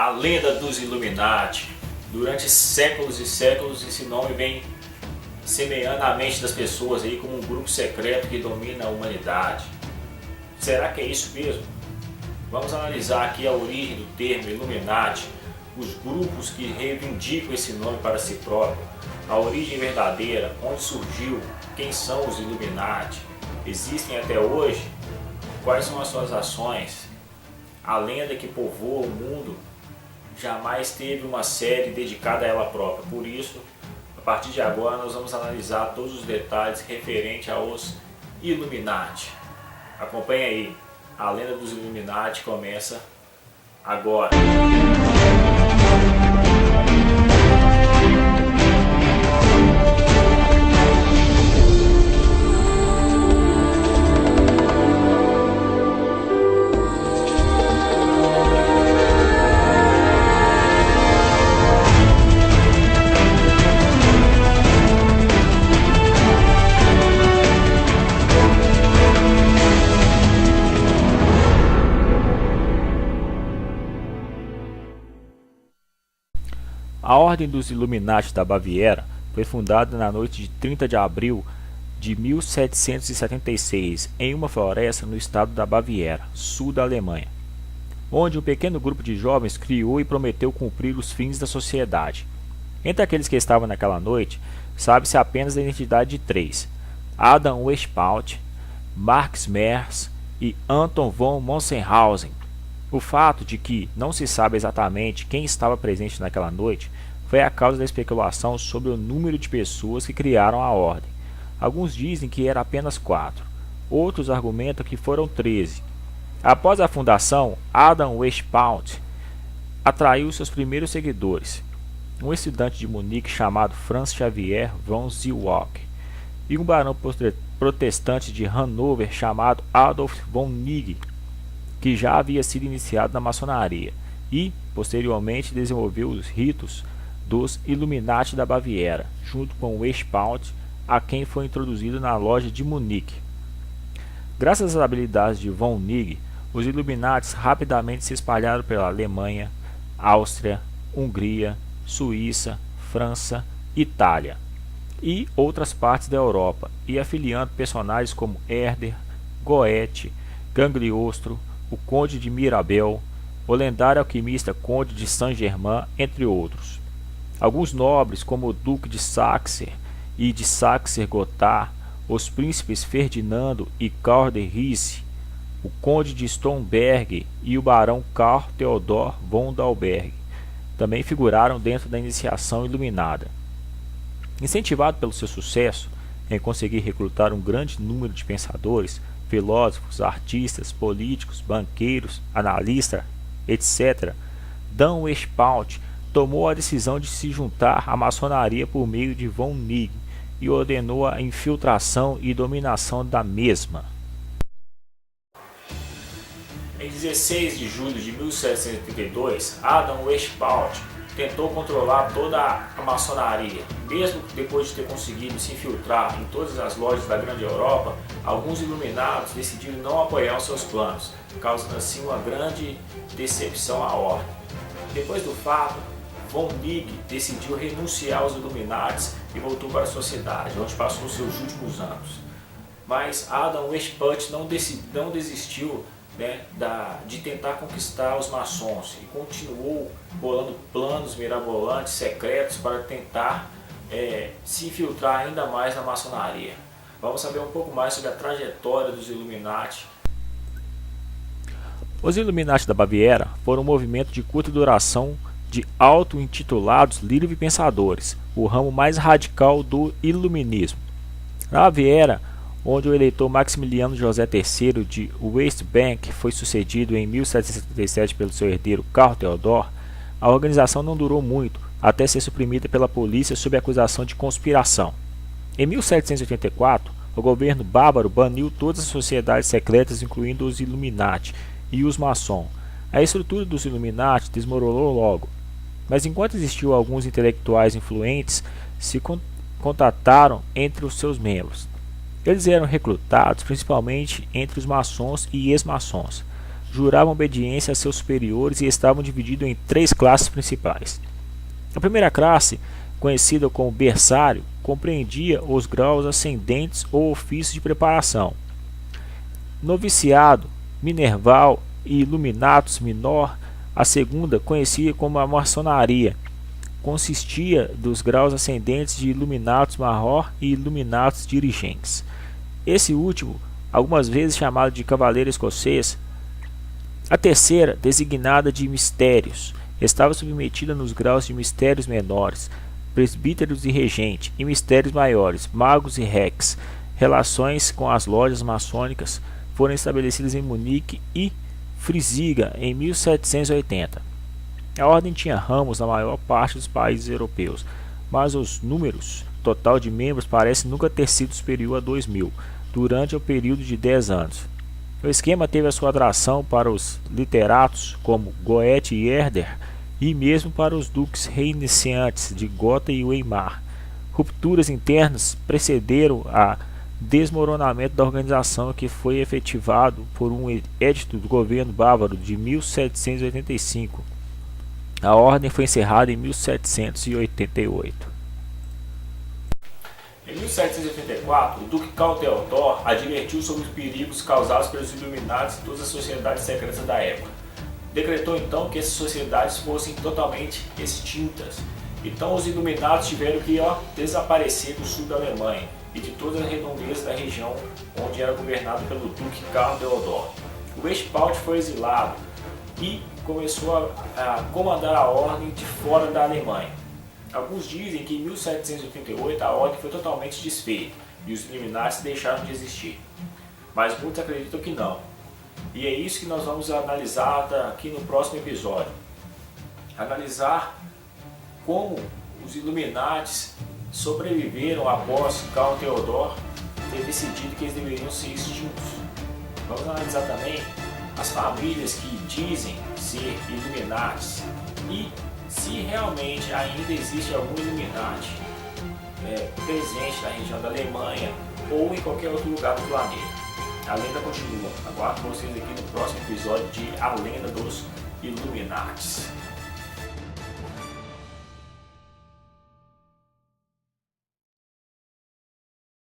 A lenda dos Illuminati. Durante séculos e séculos esse nome vem semeando a mente das pessoas aí como um grupo secreto que domina a humanidade. Será que é isso mesmo? Vamos analisar aqui a origem do termo Illuminati, os grupos que reivindicam esse nome para si próprio, a origem verdadeira, onde surgiu, quem são os Illuminati, existem até hoje, quais são as suas ações. A lenda que povoa o mundo jamais teve uma série dedicada a ela própria, por isso, a partir de agora nós vamos analisar todos os detalhes referentes aos Illuminati. Acompanhe aí, a lenda dos Illuminati começa agora. A Ordem dos Illuminati da Baviera foi fundada na noite de 30 de abril de 1776 em uma floresta no estado da Baviera, sul da Alemanha, onde um pequeno grupo de jovens criou e prometeu cumprir os fins da sociedade. Entre aqueles que estavam naquela noite, sabe-se apenas da identidade de três: Adam Weishaupt, Max Merz e Anton von Monsenhausen. O fato de que não se sabe exatamente quem estava presente naquela noite foi a causa da especulação sobre o número de pessoas que criaram a ordem. Alguns dizem que era apenas 4, outros argumentam que foram 13. Após a fundação, Adam Weishaupt atraiu seus primeiros seguidores, um estudante de Munique chamado Franz Xavier von Zilwalk e um barão protestante de Hanover chamado Adolf von Nigg, que já havia sido iniciado na maçonaria e, posteriormente, desenvolveu os ritos dos Illuminati da Baviera, junto com Weishaupt, a quem foi introduzido na loja de Munique. Graças às habilidades de von Nigg, os Illuminatis rapidamente se espalharam pela Alemanha, Áustria, Hungria, Suíça, França, Itália e outras partes da Europa, e afiliando personagens como Herder, Goethe, Cagliostro, o Conde de Mirabel, o lendário alquimista Conde de Saint-Germain, entre outros. Alguns nobres, como o Duque de Saxe e de Saxe-Gotha, os príncipes Ferdinando e Karl de Hesse, o Conde de Stromberg e o barão Karl Theodor von Dalberg, também figuraram dentro da iniciação iluminada. Incentivado pelo seu sucesso em conseguir recrutar um grande número de pensadores, filósofos, artistas, políticos, banqueiros, analistas, etc., Dan Weishaupt tomou a decisão de se juntar à maçonaria por meio de von Nigg e ordenou a infiltração e dominação da mesma. Em 16 de julho de 1732, Adam Weishaupt tentou controlar toda a maçonaria. Mesmo depois de ter conseguido se infiltrar em todas as lojas da grande Europa, alguns iluminados decidiram não apoiar os seus planos, causando assim uma grande decepção à ordem. Depois do fato, von Nigg decidiu renunciar aos Illuminatis e voltou para a sociedade, onde passou seus últimos anos. Mas Adam Weishaupt não desistiu de tentar conquistar os maçons e continuou bolando planos mirabolantes, secretos, para tentar se infiltrar ainda mais na maçonaria. Vamos saber um pouco mais sobre a trajetória dos Illuminati. Os Illuminati da Baviera foram um movimento de curta duração de auto-intitulados livre-pensadores, o ramo mais radical do iluminismo. Na Baviera, onde o eleitor Maximiliano José III de Westbank foi sucedido em 1777 pelo seu herdeiro Karl Theodor, a organização não durou muito, até ser suprimida pela polícia sob acusação de conspiração. Em 1784, o governo bávaro baniu todas as sociedades secretas, incluindo os Illuminati e os maçons. A estrutura dos Illuminati desmoronou logo, mas enquanto existiu alguns intelectuais influentes, se contataram entre os seus membros. Eles eram recrutados principalmente entre os maçons e ex-maçons. juravam obediência a seus superiores e estavam divididos em 3 classes principais. A primeira classe, conhecida como berçário, compreendia os graus ascendentes ou ofícios de preparação. Noviciado, minerval e illuminatus minor. A segunda, conhecida como a maçonaria, consistia dos graus ascendentes de illuminatus maior e illuminatus dirigentes. Esse último, algumas vezes chamado de cavaleiro escocês. A terceira, designada de mistérios, estava submetida nos graus de mistérios menores, presbíteros e regente, e mistérios maiores, magos e rex. Relações com as lojas maçônicas foram estabelecidas em Munique e Frisiga em 1780. A ordem tinha ramos na maior parte dos países europeus, mas os números total de membros parece nunca ter sido superior a 2.000 durante o período de 10 anos. O esquema teve a sua atração para os literatos como Goethe e Herder, e mesmo para os duques reiniciantes de Gotha e Weimar. Rupturas internas precederam a desmoronamento da organização, que foi efetivado por um edito do governo bávaro de 1785. A ordem foi encerrada em 1788. Em 1784, o duque Karl Theodor advertiu sobre os perigos causados pelos Illuminatis e todas as sociedades secretas da época. Decretou então que essas sociedades fossem totalmente extintas. Então os Illuminatis tiveram que desaparecer do sul da Alemanha e de todas as redondezas da região onde era governado pelo duque Karl Theodor. O Westphal foi exilado e começou a comandar a ordem de fora da Alemanha. Alguns dizem que em 1788 a ordem foi totalmente desfeita e os Illuminatis deixaram de existir, mas muitos acreditam que não. E é isso que nós vamos analisar aqui no próximo episódio. Analisar como os Illuminatis sobreviveram após Karl Theodor ter decidido que eles deveriam ser extintos. Vamos analisar também as famílias que dizem ser Illuminatis e se realmente ainda existe algum Illuminati presente na região da Alemanha ou em qualquer outro lugar do planeta. A lenda continua. Aguardo vocês aqui no próximo episódio de A Lenda dos Illuminatis.